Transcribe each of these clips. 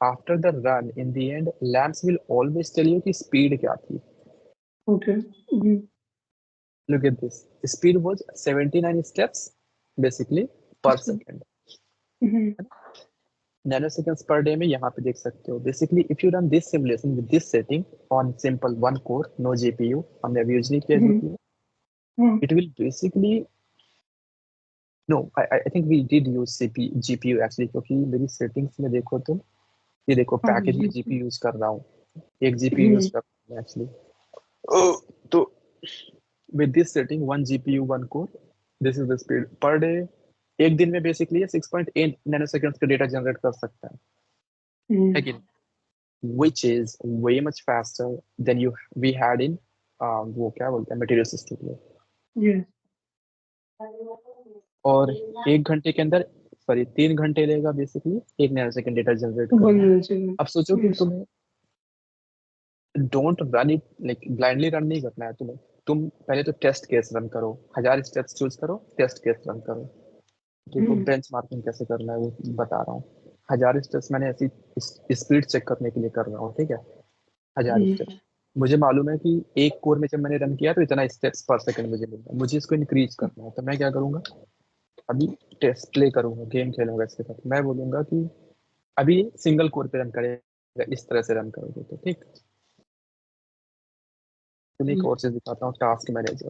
after the run, in the end, lamps will always tell you कि speed क्या थी. Okay. Mm-hmm. Look at this. Speed was 79 steps basically per second. Mm-hmm. Nanoseconds per day में यहाँ पे देख सकते हो. Basically, if you run this simulation with this setting on simple one core, no GPU, हमने अभी यूज नहीं किया GPU. Mm-hmm. It will basically no, I think we did use GPU actually क्योंकि मेरी settings में देखो तुम, ये देखो पैकेज में GPU यूज कर रहा हूँ, एक GPU यूज कर रहा हूँ actually. तो with this setting, one GPU, one core, this is the speed per day. एक दिन में बेसिकली ये 6.8 नैनोसेकंड्स का डेटा जनरेट कर सकता है कि नहीं? Which is way much faster than we had in वो क्या बोलते हैं मटेरियल स्टूडियो. Yes. और 1 घंटे के अंदर 3 घंटे लेगा बेसिकली 1 नैनोसेकंड डेटा जनरेट करना. अब सोचो कि तुम्हें don't run it like blindly run नहीं करना है तुम्हें. तुम पहले तो टेस्ट केस रन करो, 1000 स्टेप्स चूज करो, टेस्ट केस रन करो. देखो बेंचमार्किंग कैसे करना है वो बता रहा हूँ. 1000 स्टेप्स मैंने ऐसी स्पीड चेक करने के लिए कर रहा हूँ. ठीक है, 1000 स्टेप्स मुझे मालूम है कि एक कोर में जब मैंने रन किया तो इतना स्टेप्स पर सेकंड मुझे मिल रहा है. मुझे इसको इंक्रीज करना है तो मैं क्या करूंगा, अभी टेस्ट प्ले करूंगा, गेम खेलूंगा इसके साथ. मैं बोलूंगा कि अभी सिंगल कोर पे रन करेगा, इस तरह से रन करोगे तो ठीक. तुम्हें एक और चीज दिखाता हूँ, टास्क मैनेजर,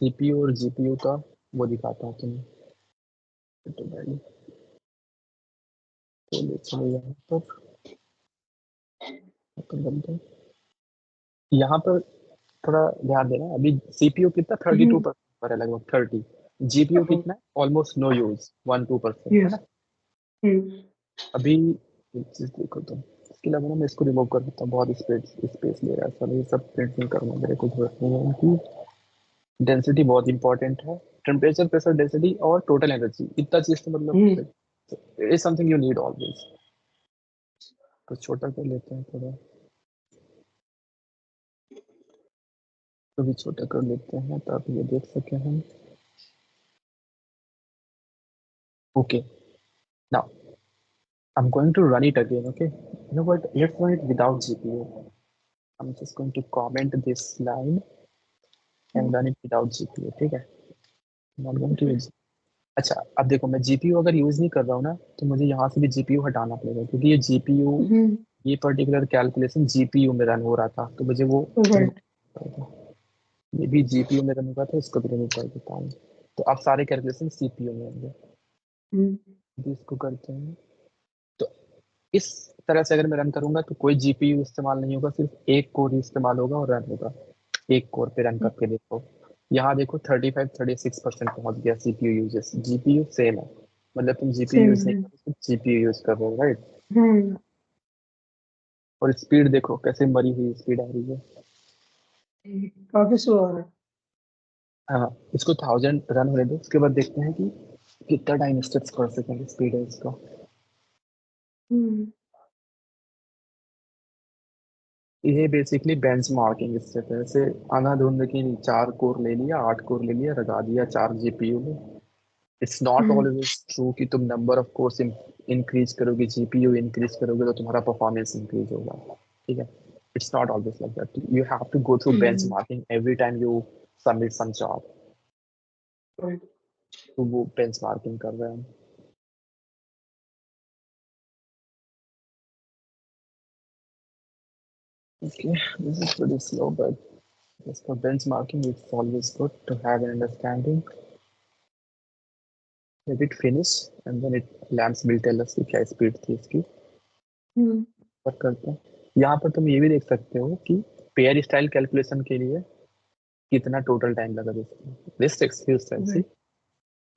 सीपीयू और जीपीयू का वो दिखाता हूँ तुम्हें. तो भाई तो चलो यहाँ पर थोड़ा ध्यान देना. अभी सीपीयू कितना 32% पर है, लगभग 30. जीपीयू कितना है, ऑलमोस्ट नो यूज, 1-2% है ना. अभी एक चीज देखो तुम, इसके अलावा मैं इसको रिमूव कर देता हूँ, बहुत स्पेस ले रहा है सर. ये सब प्रिंट नहीं करना, मेरे को जरूरत नहीं है इनकी. डेंसिटी बहुत इंपॉर्टेंट है, टेम्परेचर, प्रेशर, डेंसिटी और टोटल एनर्जी, इतना चीज तो मतलब is something you need always. तो छोटा कर लेते हैं थोड़ा, तो भी छोटा कर लेते हैं ताकि ये देख सके हम. Okay, now I'm going to run it again. Okay, you know what, let's run it without GPU. I'm just going to comment this line and run it without GPU. ठीक है, not going to use. अच्छा, अब देखो मैं GPU अगर use नहीं कर रहा हूँ ना तो मुझे यहाँ से भी GPU हटाना पड़ेगा क्योंकि ये GPU ये पर्टिकुलर कैलकुलेशन GPU में रन हो रहा था तो मुझे वो ये भी GPU में रन हो रहा था, इसको भी रिमूव कर देता हूँ. तो अब सारे कैलकुलेशन CPU में होंगे. इसको करते हैं तो इस तरह से अगर मैं रन करूंगा तो कोई GPU इस्तेमाल नहीं होगा, सिर्फ एक कोर ही इस्तेमाल होगा और रन होगा. एक कोर पे रन करके देखो, यहाँ देखो 35-36% पहुंच गया CPU यूजेस. GPU सेम है, मतलब तुम GPU यूज नहीं कर रहे, GPU यूज कर रहे हो, राइट. और स्पीड देखो कैसे मरी हुई स्पीड आ रही है, काफी स्लो आ रहा है. हाँ, इसको 1000 रन होने दो, उसके बाद देखते हैं कि कितना टाइम स्टेप्स पर सेकंड स्पीड है इसका. ये बेसिकली बेंचमार्किंग स्टेप है. ऐसे अंधाधुंध की 4 कोर ले लिया, 8 कोर ले लिया, लगा दिया 4 GPU में. इट्स नॉट ऑलवेज ट्रू कि तुम नंबर ऑफ कोर्स इंक्रीज करोगे, GPU इंक्रीज करोगे तो तुम्हारा परफॉर्मेंस इंक्रीज होगा. ठीक है, it's not always like that. You have to go through benchmarking every time you submit some job. तो वो बेंचमार्किंग कर रहे हैं. Okay, this is pretty slow, but just for benchmarking, it's always good to have an understanding. Let it finish, and then lamps will tell us कि क्या speed थी इसकी. पर करते हैं. यहाँ पर तुम ये भी देख सकते हो कि पेयर स्टाइल कैलकुलेशन के लिए कितना टोटल टाइम लगा. दिस एक्सक्यूज सी,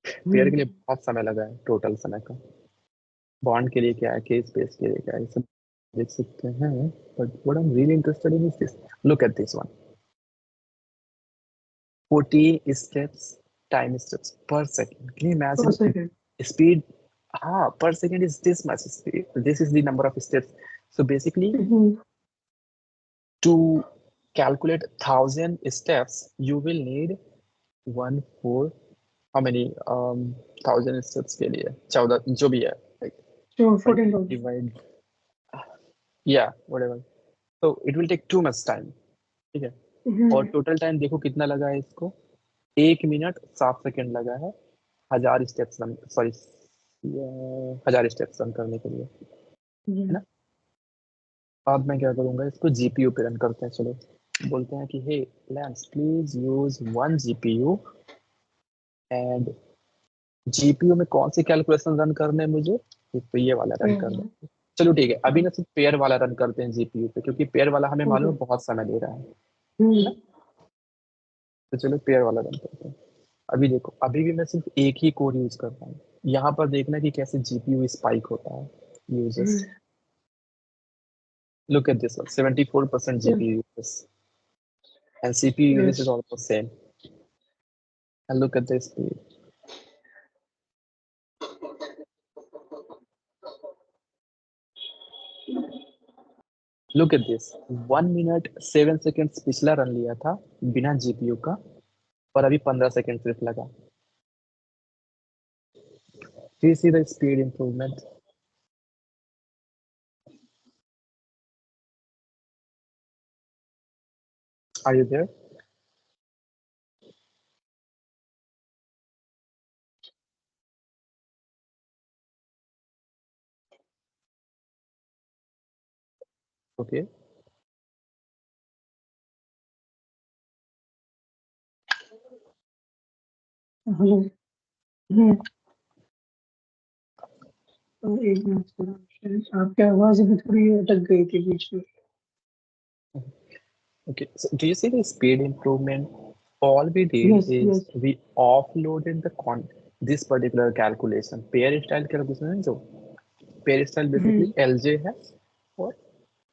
पेयर के लिए बहुत समय लगा है, टोटल समय का. बॉन्ड के लिए क्या है, के स्पेस के लिए क्या है, सब देख सकते हैं. But what I am really interested in is this. Look at this one, 40 steps, time steps per second. Can you imagine? Speed, per second is this much speed. This is the number of steps. So basically, to calculate 1000 steps, you will need 1/4. How many 1000 steps के लिए 14 जो भी है, like 14,000 divide या whatever, तो it will take too much time, ठीक है। और टोटल टाइम देखो कितना लगा है इसको, 1 मिनट 7 सेकेंड लगा है 1000 steps run, sorry 1000 steps run करने के लिए, है ना। अब मैं क्या करूंगा, इसको जीपीयू पे रन करते हैं, चलो बोलते हैं कि hey lamps please use one GPU, and GPU में कौन से कैलकुलेशन रन करने हैं मुझे, तो ये वाला रन करना है। चलो ठीक है, अभी ना सिर्फ पेयर वाला रन करते हैं जीपीयू पे, क्योंकि पेयर वाला हमें मालूम है बहुत समय ले रहा है ना। तो चलो पेयर वाला रन करते हैं। अभी देखो, अभी भी मैं सिर्फ एक ही कोड यूज कर रहा हूँ। यहाँ पर देखना कि कैसे जीपीयू स्पाइक होता है uses. Look at this one, 74% GPU uses, and CPU uses is almost same. And look at this speed. Look at this, 1 minute 7 seconds पिछला रन लिया था बिना जीपीयू का, और अभी 15 सेकेंड सिर्फ लगा। Do you see the speed improvement? Are you there? Okay. Hello. एक मिनट, आपकी आवाज अभी थोड़ी अटक गई थी बीच में। Okay. So do you see the speed improvement? All we did yes is yes. we offloaded the this particular calculation, pair style calculation है जो, पेयर स्टाइल बेसिकली एलजे है और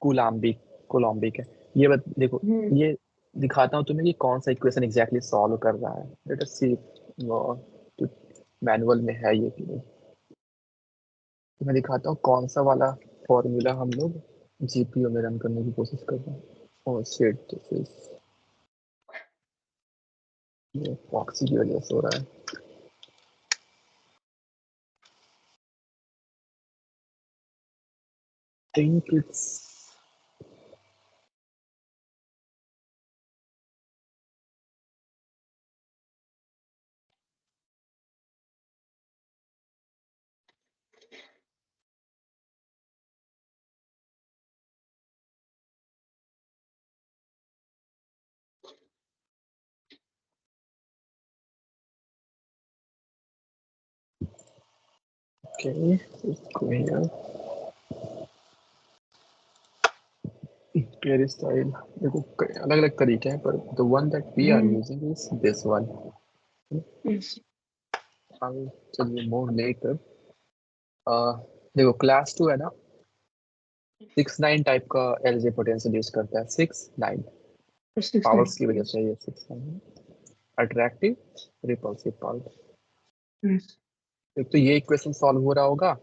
कोलम्बिक है। ये देखो, ये दिखाता हूँ तुम्हें कि कौन सा इक्वेशन एग्जैक्टली सॉल्व कर रहा है। लेट अस सी मैनुअल में है ये कि नहीं। तो मैं दिखाता हूँ कौन सा वाला फॉर्मूला हम लोग जीपीयू में रन करने की कोशिश कर रहे हैं। ओह शिट, दिस इज, ये प्रॉक्सी की वजह से हो रहा है। Think it's okay, it's going pair style. देखो अलग अलग तरीके हैं, पर the one that we are using is this one. I'll tell you more later. देखो क्लास 2 है ना, 6-9 टाइप का एलजे पोटेंशियल यूज करता है, 6-9 पावर्स की वजह से ये 6-9 अट्रैक्टिव रिपल्सिव पार्ट। एक तो ये इक्वेशन सॉल्व हो रहा होगा,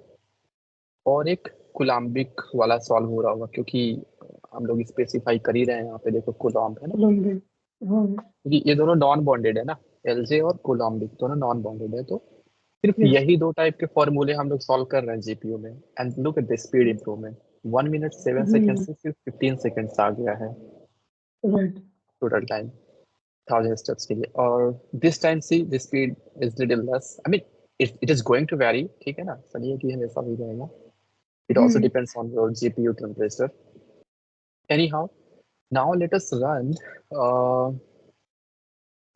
और एक कुलाम्बिक वाला सॉल्व हो रहा होगा, क्योंकि हम लोग स्पेसिफाई कर ही रहे हैं यहाँ पे, देखो कुलॉम्ब है ना, क्योंकि ये दोनों नॉन बॉन्डेड है ना, एलजे और कुलॉम्बिक दोनों नॉन बॉन्डेड है, तो सिर्फ यही दो टाइप के फॉर्मूले हम लोग सॉल्व कर रहे हैं जीपीयू में। And look at the speed improvement, 1 minute 7 seconds से सिर्फ 15 सेकेंड्स आ गया है टोटल टाइम 1000 स्टेप्स के लिए। और this time see the speed is little less, I mean it is going to vary, ठीक है ना, चलिए कि हमेशा ही रहेगा। It also depends on your GPU temperature. Anyhow, now let us run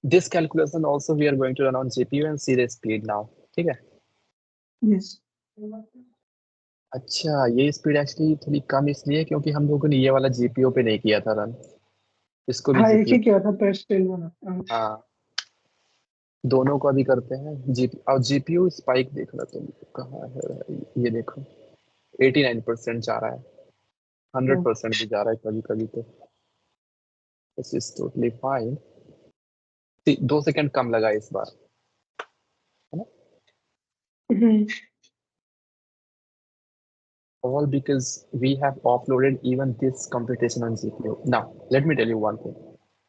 this calculation also we are going to run on GPU and see the speed now, ठीक है। अच्छा, ये स्पीड एक्चुअली थोड़ी कम इसलिए क्योंकि हम लोगों ने ये वाला जीपीयू पे नहीं किया था रन, इसको भी हाँ, एक जीपीयू, ही क्या था पेस्टल वाला। हाँ दोनों को अभी करते हैं जी। और जीपीयू स्पाइक देख रहा तुम कहाँ है, ये देखो 89% जा रहा है, 100% भी जा रहा है कभी कभी, तो this is totally fine. 2 second कम लगा इस बार, है ना, all because we have offloaded even this computation on GPU. Now, let me tell you one thing.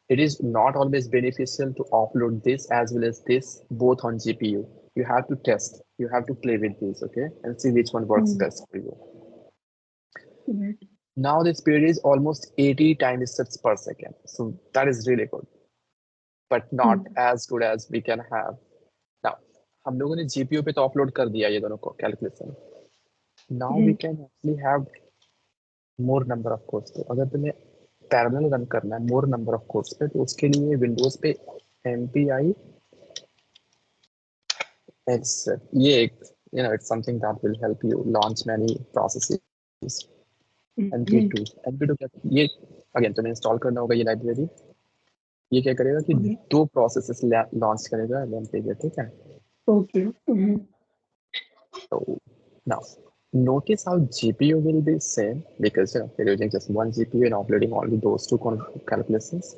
It is not always beneficial to offload this as well as this both on GPU. You have to test, you have to play with these, okay, and see which one works best for you. Now the speed is almost 80 time steps per second. So that is really good, but not as good as we can have. Now, हम लोगों ने GPU पे तो upload कर दिया ये दोनों को calculation. Now we can actually have more number of codes. तो अगर तुम्हें पैरेलल रन करना है more number of codes पे, तो उसके लिए विंडोज पे MPI X, ये एक, it's something that will help you launch many processes. MP2 MP2 क्या ये, अगेन तुम्हें इंस्टॉल करना होगा ये लाइब्रेरी. ये क्या करेगा कि दो प्रोसेसेस लॉन्च करेगा LAMP पे, ठीक है. Okay. So now notice how GPU will be same because you're using just one GPU and offloading only those two calculations.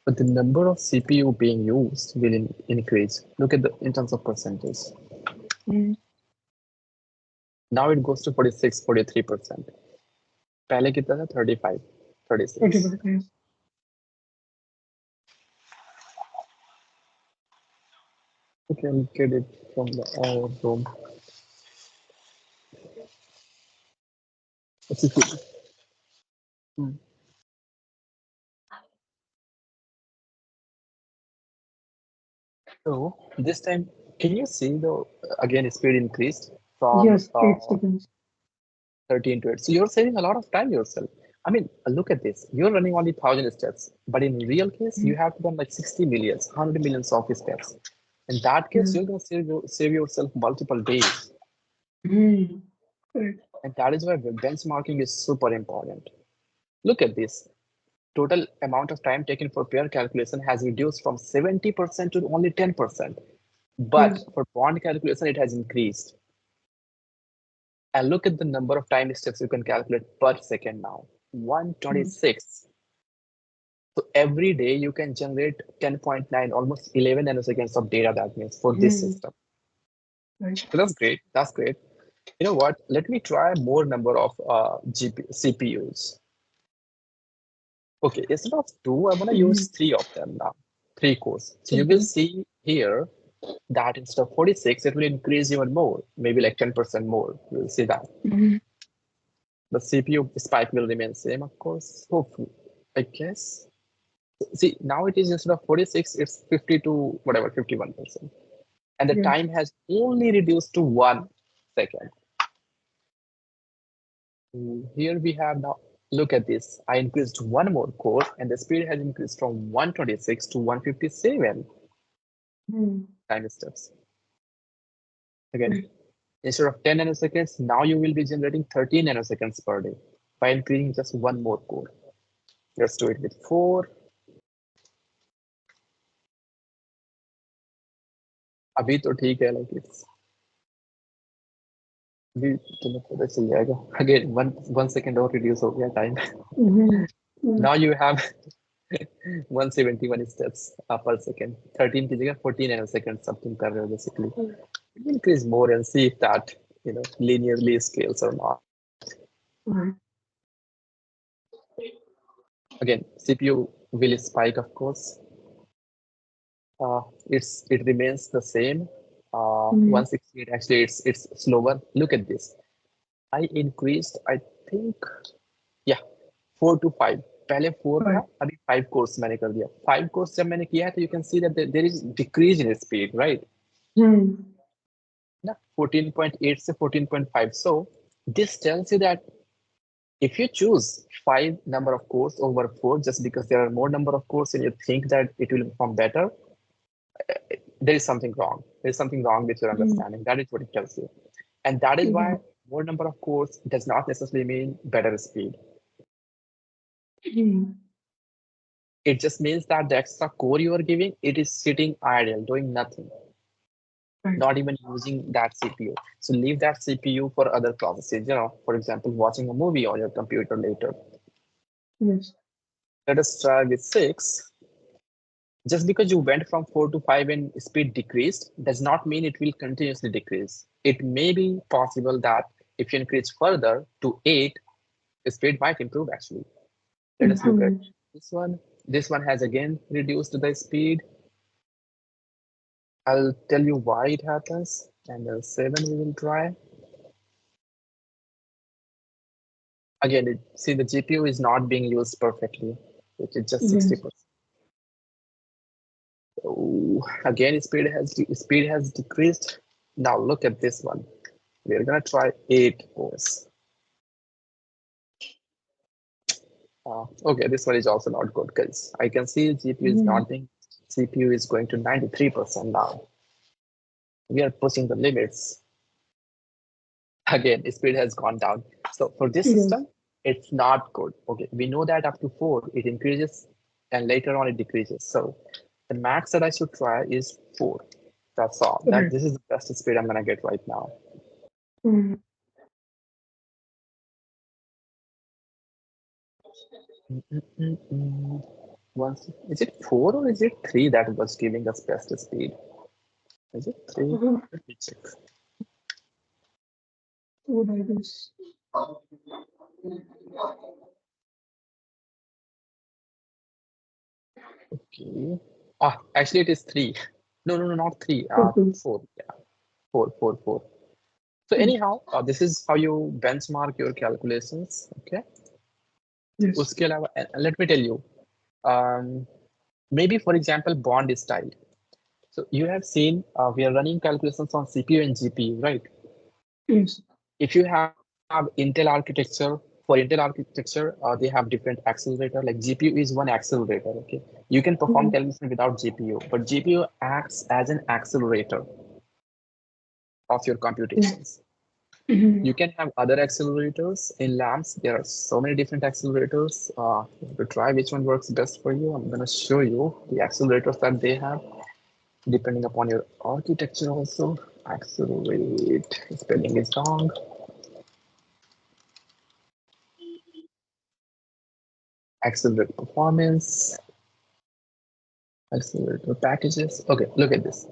But the number of CPU being used will increase. Look at the in terms of percentage. Now it goes to 46, 43%. पहले कितना था? 35, 36. 35. Okay, I'll get it from the our room. Let's see. So this time, can you see the again speed increased from Yes, 8 seconds. 13 to 8? So you're saving a lot of time yourself. I mean, look at this. You're running only 1,000 steps, but in real case, you have to run like 60 millions, 100 millions of steps. In that case, you're gonna save yourself multiple days. Correct. And that is why benchmarking is super important. Look at this. Total amount of time taken for pair calculation has reduced from 70% to only 10%. But for bond calculation, it has increased. And look at the number of time steps you can calculate per second now. 126. So every day you can generate 10.9, almost 11 nanoseconds of data, that means, for this system. Right. So that's great. That's great. You know what? Let me try more number of CPUs. Okay, instead of 2, I'm gonna use 3 of them now. 3 cores. So you will see here that instead of 46, it will increase even more, maybe like 10% more. You'll see that. The CPU spike will remain same, of course. Hopefully, I guess. See, now it is instead of 46, it's 52, whatever, 51%. And the time has only reduced to 1 second. Here we have now, look at this. I increased one more core and the speed has increased from 126 to 157 time steps. Again, instead of 10 nanoseconds, now you will be generating 13 nanoseconds per day by increasing just one more core. Let's do it with 4. अभी तो ठीक है, like it's अभी तुम्हें पता चल जाएगा. Again, one second और reduce हो गया time. Now you have 171 steps per second. 13 की जगह 14 nanoseconds अब तुम कर रहे हो basically. Increase more and see if that linearly scales or not. Again, CPU will spike, of course. It remains the same. 168 actually it's slower. Look at this. I increased, I think, 4 to 5. पहले 4 था, अभी 5 course मैंने कर दिया. 5 course जब मैंने किया है, तो you can see that there is decrease in speed, right? 14.8 से 14.5. So this tells you that if you choose 5 number of cores over 4 just because there are more number of cores and you think that it will perform better, there is something wrong. There is something wrong with your understanding. That is what it tells you. And that is why more number of cores does not necessarily mean better speed. It just means that the extra core you are giving, it is sitting idle, doing nothing. Not even using that CPU. So leave that CPU for other processes. For example, watching a movie on your computer later. Yes. Let us try with 6. Just because you went from 4 to 5 and speed decreased does not mean it will continuously decrease. It may be possible that if you increase further to 8, the speed might improve actually. Let us look at this one. This one has again reduced the speed. I'll tell you why it happens. And the 7 we will try. Again, see the GPU is not being used perfectly, which is just 60%. So again, speed has decreased. Now look at this one. We're gonna try 8 cores. Okay, this one is also not good because I can see GPU is not being. CPU is going to 93% now. We are pushing the limits. Again, speed has gone down. So for this system, it's not good. Okay, we know that up to 4, it increases and later on it decreases. So the max that I should try is 4. That's all. This is the best speed I'm gonna get right now. Once, is it 4 or is it 3 that was giving us best speed? Is it 3? Let me check. Okay. Actually it is 3. No, not 3. 4. Yeah, 4. So anyhow, this is how you benchmark your calculations. Okay. उसके अलावा, let me tell you, maybe for example bond style. So you have seen we are running calculations on CPU and GPU, right? Yes. If you have Intel architecture, for Intel architecture, they have different accelerator. Like GPU is one accelerator. Okay, you can perform calculation without GPU, but GPU acts as an accelerator of your computations. You can have other accelerators in lamps. There are so many different accelerators. To try which one works best for you, I'm going to show you the accelerators that they have, depending upon your architecture also. Accelerate, spelling is wrong. Accelerate performance, accelerator packages. Okay, look at this.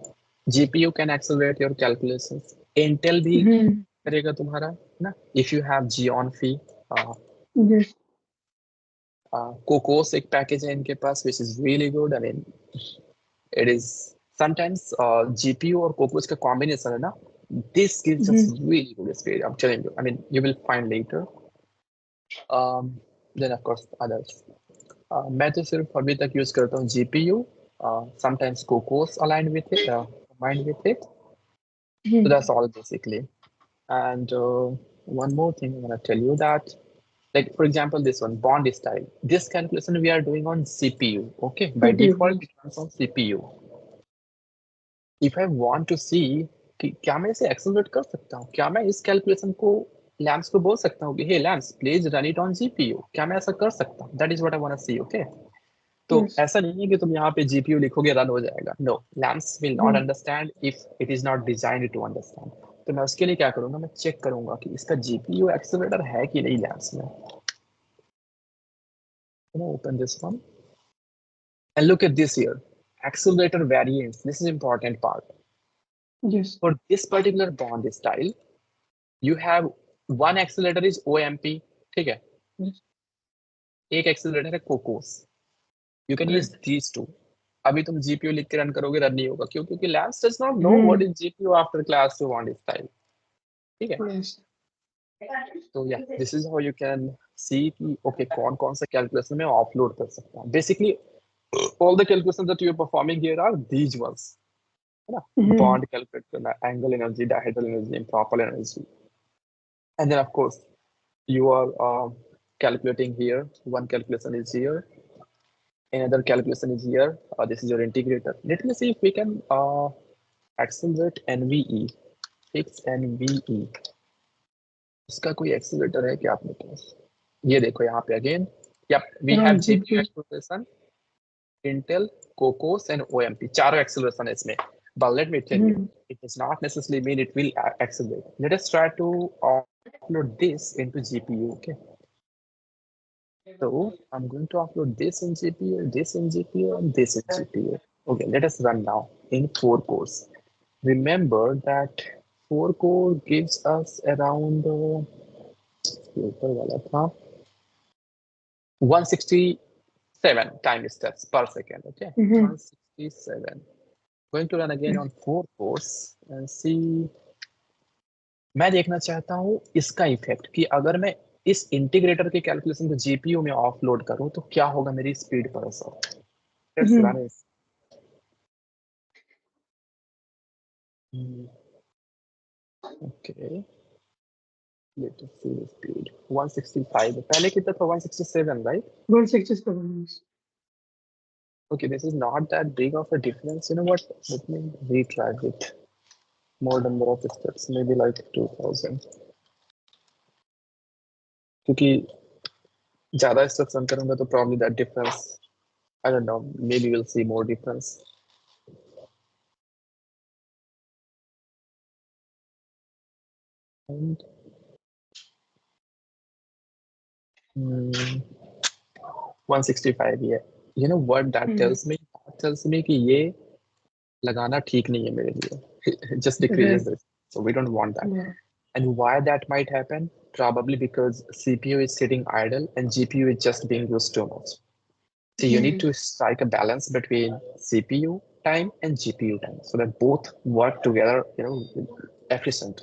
GPU can accelerate your calculations. Intel भी करेगा तुम्हारा ना. If you have Xeon Phi, Cocos एक package है इनके पास, which is really good. I mean, it is sometimes GPU और Cocos का combination है ना. This gives us really good speed. I'm telling you. I mean, you will find later. Then of course others. मैं तो सिर्फ अभी तक use करता हूँ GPU. Sometimes Cocos aligned with it, combined with it. So that's all basically. And one more thing I'm gonna tell you that, like for example, this one bond style. This calculation we are doing on CPU. Okay, by default it runs on CPU. If I want to see कि क्या मैं इसे accelerate कर सकता हूँ, क्या मैं इस calculation को लैम्प्स को बोल सकता हूँ कि hey lamps please run it on GPU, क्या मैं ऐसा कर सकता हूँ? That is what I want to see. Okay. तो ऐसा नहीं है कि तुम यहाँ पे GPU लिखोगे रन हो जाएगा. No, lamps will not understand if it is not designed to understand. तो मैं उसके लिए क्या करूंगा, मैं चेक करूंगा कि इसका GPU एक्सेलरेटर है कि नहीं लैम्प्स में. Open this one and look at this here, accelerator variance. This is important part. Yes. For this particular bond style, you have one accelerator is OMP. ठीक है. एक एक्सेलरेटर है Cocos. You can use these two. अभी तुम GPU लिख के run करोगे, run नहीं होगा. क्यों? क्योंकि labs does not know what is GPU after class 2 bond style. ठीक है. So yeah, this is how you can see कि okay कौन सा calculation में offload कर सकता हूँ. Basically, all the calculations that you are performing here are these ones. है ना? Bond calculate करना, angle energy, dihedral energy, improper energy. And then of course, you are calculating here. One calculation is here. Another calculation is here. This is your integrator. Let me see if we can accelerate NVE. Fix NVE. इसका कोई accelerator है क्या आपने पास? ये देखो यहाँ पे again. Yep, we have GPU acceleration, Intel, Cocos and OMP. चारों acceleration है इसमें. But let me tell you, it does not necessarily mean it will accelerate. Let us try to upload this into GPU. Okay. So I'm going to upload this in GPU, this in GPU, and this in GPU. Okay, let us run now in 4 cores. Remember that 4 core gives us around 167 time steps per second. Okay, 167. Going to run again on 4 cores and see. मैं देखना चाहता हूँ इसका effect कि अगर मैं इस integrator के कैलकुलेशन को जीपीयू में ऑफलोड करूं तो क्या होगा मेरी स्पीड पर असर? Let's run it. Okay, let us C the speed. 165 पहले कितना था? 167, right? 167. Okay, this is not that big of a difference. You know what? Let me retry it. More number of steps, maybe like 2000. क्योंकि ज़्यादा steps run करूँगा तो probably that difference, I don't know, maybe we'll see more difference. And 165, yeah. You know what that tells me? That tells me कि ये लगाना ठीक नहीं है मेरे लिए. It just decreases this. So we don't want that. Yeah. And why that might happen? Probably because CPU is sitting idle and GPU is just being used too much. So you need to strike a balance between CPU time and GPU time so that both work together, efficiently.